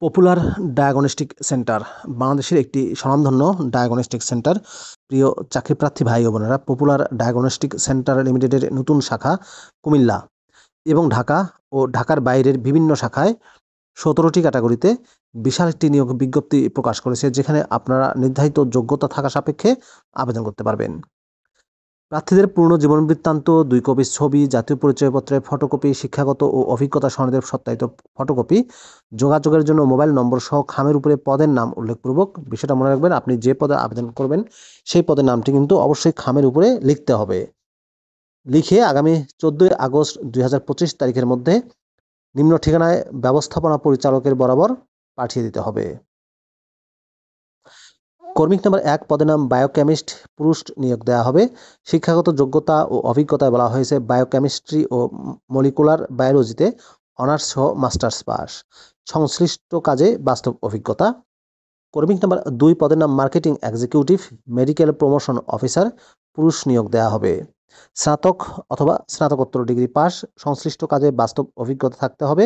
Popular diagnostic centre বাংলাদেশের একটি স্বনামধন্য ডায়াগনস্টিক সেন্টার। প্রিয় চাকরিপ্রার্থী ভাই ও বোনেরা, পপুলার ডায়াগনস্টিক সেন্টার লিমিটেডের নতুন শাখা কুমিল্লা এবং ঢাকা ও ঢাকার বাইরের বিভিন্ন শাখায় 17টি ক্যাটাগরিতে বিশাল একটি নিয়োগ বিজ্ঞপ্তি প্রকাশ করেছে, যেখানে আপনারা নির্ধারিত যোগ্যতা থাকা সাপেক্ষে আবেদন করতে পারবেন। প্রার্থীদের পূর্ণ জীবন বৃত্তান্ত, 2 কপি ছবি, জাতীয় পরিচয়পত্রের ফটোকপি, শিক্ষাগত ও অভিজ্ঞতা সনদের সত্যায়িত ফটোকপি, যোগাযোগের জন্য মোবাইল নম্বর সহ খামের উপরে পদের নাম উল্লেখপূর্বক। বিষয়টা মনে রাখবেন, আপনি যে পদে আবেদন করবেন সেই পদের নামটি কিন্তু অবশ্যই খামের উপরে লিখতে হবে। লিখে আগামী 14 আগস্ট 2025 তারিখের মধ্যে নিম্ন ঠিকানায় ব্যবস্থাপনা পরিচালকের বরাবর পাঠিয়ে দিতে হবে। কর্মিক নাম্বার 1 পদের নাম বায়োকেমিস্ট, পুরুষ নিয়োগ দেওয়া হবে। শিক্ষাগত যোগ্যতা ও অভিজ্ঞতায় বলা হয়েছে বায়োকেমিস্ট্রি ও মলিকুলার বায়োলজিতে অনার্স সহ মাস্টার্স পাস, সংশ্লিষ্ট কাজে বাস্তব অভিজ্ঞতা। কর্মিক নাম্বার 2 পদের নাম marketing executive, medical promotion officer, পুরুষ নিয়োগ দেওয়া হবে। স্নাতক অথবা স্নাতকোত্তর ডিগ্রি পাস, সংশ্লিষ্ট কাজে বাস্তব অভিজ্ঞতা থাকতে হবে।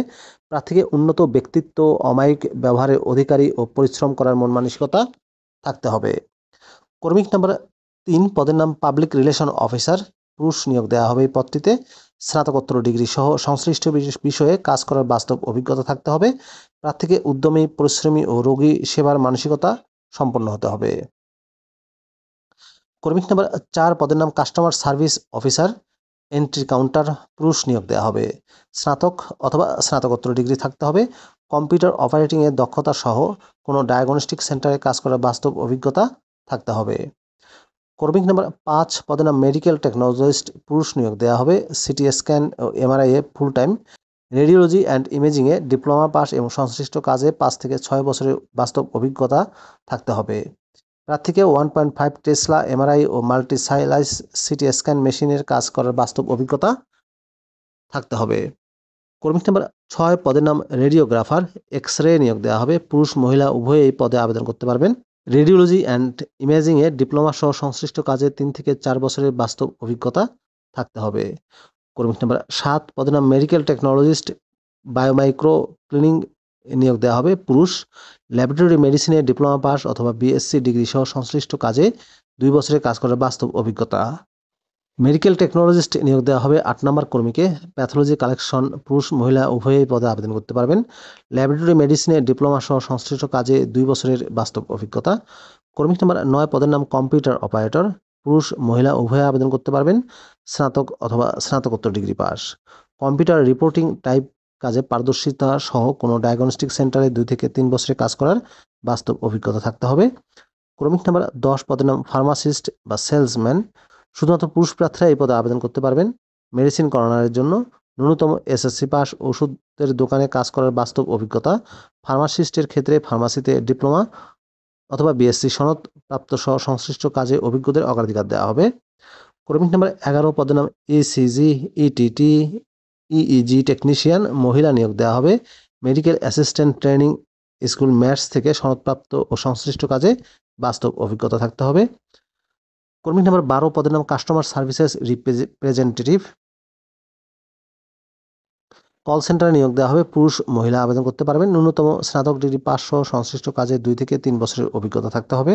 প্রার্থীকে উন্নত ব্যক্তিত্ব, অমায়িক ব্যবহারের অধিকারী ও পরিশ্রম করার মন মানসিকতা থাকতে হবে। কর্মিক নাম্বার 3 পদের নাম পাবলিক রিলেশন অফিসার, পুরুষ নিয়োগ দেওয়া হবে। এই পদটিতে স্নাতকোত্তর ডিগ্রি সহ সংশ্লিষ্ট বিষয়ে কাজ করার বাস্তব অভিজ্ঞতা থাকতে হবে। প্রার্থীকে উদ্যমী, পরিশ্রমী ও রোগী সেবার মানসিকতা সম্পন্ন হতে হবে। কর্মিক নাম্বার 4 পদের নাম customer service officer, entry counter, পুরুষ নিয়োগ দেওয়া হবে। স্নাতক অথবা স্নাতকোত্তর ডিগ্রি থাকতে হবে। কম্পিউটার অপারেটিংয়ের দক্ষতা সহ কোনো ডায়াগনস্টিক সেন্টারে কাজ করার বাস্তব অভিজ্ঞতা থাকতে হবে। কর্মিক নাম্বার 5 পদের নাম মেডিকেল টেকনোলজিস্ট, পুরুষ নিয়োগ দেওয়া হবে। সিটি স্ক্যান ও এমআরআই এ ফুল টাইম, রেডিওলজি অ্যান্ড ইমেজিংয়ে ডিপ্লোমা পাস এবং সংশ্লিষ্ট কাজে 5 থেকে 6 বছরের বাস্তব অভিজ্ঞতা থাকতে হবে। প্রার্থীকে 1.5 টেসলা এমআরআই ও মাল্টি সাইলাইস সিটি স্ক্যান মেশিনের কাজ করার বাস্তব অভিজ্ঞতা থাকতে হবে। কর্মিক নাম্বার 6 পদের নাম রেডিওগ্রাফার, এক্স রে নিয়োগ দেওয়া হবে। পুরুষ মহিলা উভয়ে এই পদে আবেদন করতে পারবেন। রেডিওলজি অ্যান্ড ইমেজিংয়ে ডিপ্লোমা সহ সংশ্লিষ্ট কাজে 3 থেকে 4 বছরের বাস্তব অভিজ্ঞতা থাকতে হবে। কর্মিক নাম্বার 7 পদের নাম মেডিকেল টেকনোলজিস্ট, বায়োমাইক্রো ক্লিনিং নিয়োগ দেওয়া হবে। পুরুষ, ল্যাবরেটরি মেডিসিনে ডিপ্লোমা পাস অথবা বিএসসি ডিগ্রি সহ সংশ্লিষ্ট কাজে 2 বছরের কাজ করার বাস্তব অভিজ্ঞতা। মেডিকেল টেকনোলজিস্ট নিয়োগ দেওয়া হবে 8 নম্বর কর্মীকে। প্যাথোলজি কালেকশন, পুরুষ মহিলা উভয়ই পদে আবেদন করতে পারবেন। ল্যাবরেটরি মেডিসিনে ডিপ্লোমা সহ সংশ্লিষ্ট কাজে 2 বছরের বাস্তব অভিজ্ঞতা। কর্মিক নাম্বার 9 পদের নাম কম্পিউটার অপারেটর, পুরুষ মহিলা উভয়ে আবেদন করতে পারবেন। স্নাতক অথবা স্নাতকোত্তর degree pass. Computer reporting type কাজে পারদর্শিতা সহ কোনো ডায়াগনস্টিক সেন্টারে 2 থেকে 3 বছরের কাজ করার বাস্তব অভিজ্ঞতা থাকতে হবে। ক্রমিক নাম্বার 10 পদের নাম ফার্মাসিস্ট বা সেলসম্যান, শুধুমাত্র পুরুষ প্রার্থীরা এই পদে আবেদন করতে পারবেন। মেডিসিন কর্নারের জন্য ন্যূনতম এসএসসি পাস, ওষুধের দোকানে কাজ করার বাস্তব অভিজ্ঞতা। ফার্মাসিস্টের ক্ষেত্রে ফার্মাসিতে ডিপ্লোমা অথবা বিএসসি সনদ প্রাপ্ত সহ সংশ্লিষ্ট কাজে অভিজ্ঞদের অগ্রাধিকার দেওয়া হবে। কর্মিক নাম্বার 11 পদের নাম ইসিজি, ইটিটি, ইইজি টেকনিশিয়ান, মহিলা নিয়োগ দেওয়া হবে। Medical assistant training school mats থেকে সনদপ্রাপ্ত ও সংশ্লিষ্ট কাজে বাস্তব অভিজ্ঞতা থাকতে হবে। কর্মিক নাম্বার 12 পদের নাম কাস্টমার সার্ভিসেস রিপ্রেজেন্টেটিভ, কল সেন্টারে নিয়োগ দেওয়া হবে। পুরুষ মহিলা আবেদন করতে পারবেন। ন্যূনতম স্নাতক ডিগ্রি পাস সহ সংশ্লিষ্ট কাজে 2 থেকে 3 বছরের অভিজ্ঞতা থাকতে হবে।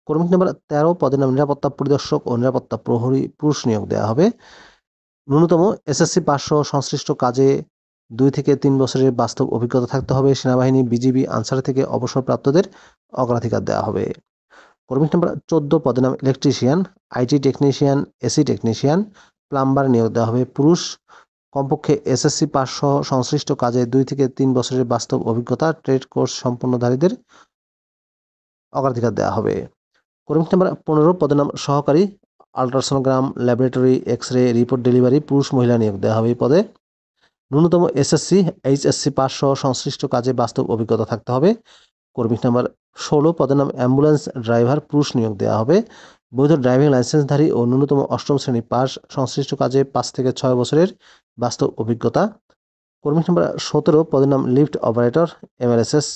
কর্মিক নাম্বার 13 পদের নাম নিরাপত্তা পরিদর্শক ও নিরাপত্তা প্রহরী, পুরুষ নিয়োগ দেওয়া হবে। ন্যূনতম এসএসসি পাস সহ সংশ্লিষ্ট কাজে 2 থেকে 3 বছরের বাস্তব অভিজ্ঞতা থাকতে হবে। সেনাবাহিনী, বিজিবি, আনসার থেকে অবসরপ্রাপ্তদের অগ্রাধিকার দেওয়া হবে। কর্মিক নাম্বার 14 পদের নাম electrician, IT technician, AC technician, plumber নিয়োগ দেওয়া হবে। পুরুষ, কমপক্ষে এসএসসি পাস সহ সংশ্লিষ্ট কাজে 2 থেকে 3 বছরের বাস্তব অভিজ্ঞতা, ট্রেড কোর্স সম্পন্নধারীদের অগ্রাধিকার দেওয়া হবে। কর্মিক নাম্বার 15 পদের নাম সহকারী ultrasonogram, laboratory, X ray, report delivery, পুরুষ মহিলা নিয়োগ দেওয়া হবে। এই পদে ন্যূনতম এসএসসি, এইচএসসি পাস সহ সংশ্লিষ্ট কাজে বাস্তব অভিজ্ঞতা থাকতে হবে। কর্মিক নাম্বার 16 পদের নাম অ্যাম্বুলেন্স ড্রাইভার, পুরুষ নিয়োগ দেওয়া হবে। বৈধ ড্রাইভিং লাইসেন্সধারী ও ন্যূনতম 8ম শ্রেণী পাস, সংশ্লিষ্ট কাজে 5 থেকে 6 বছরের বাস্তব অভিজ্ঞতা। কর্মিক নাম্বার 17 পদের নাম লিফট অপারেটর, এমএলএসএস,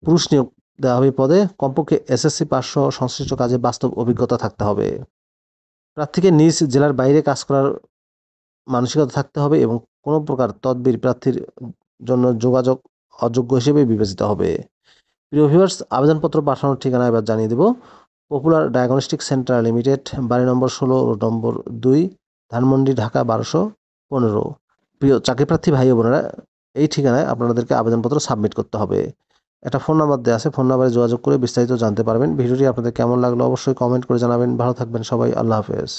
পুরুষ নিয়োগ দেওয়া হবে। পদে কমপক্ষে এসএসসি পাস সহ সংশ্লিষ্ট কাজে বাস্তব অভিজ্ঞতা থাকতে হবে। প্রার্থীকে নিজ জেলার বাইরে কাজ করার মানসিকতা থাকতে হবে এবং কোনো প্রকার তদবির প্রার্থীর জন্য যোগাযোগ অযোগ্য হিসেবে বিবেচিত হবে। প্রিয় ভিউয়ার্স, আবেদনপত্র পাঠানোর ঠিকানা এবার জানিয়ে দেব। পপুলার ডায়াগনস্টিক সেন্টার লিমিটেড, বাড়ি নম্বর 16, রোড নম্বর 2, ধানমন্ডি, ঢাকা 1215। প্রিয় চাকরিপ্রার্থী ভাই ও বোনেরা, এই ঠিকানায় আপনাদেরকে আবেদনপত্র সাবমিট করতে হবে। একটা ফোন নাম্বার দেওয়া আছে, ফোন নাম্বারে যোগাযোগ করে বিস্তারিত জানতে পারবেন। ভিডিওটি আপনাদের কেমন লাগলো অবশ্যই কমেন্ট করে জানাবেন। ভালো থাকবেন সবাই, আল্লাহ হাফেজ।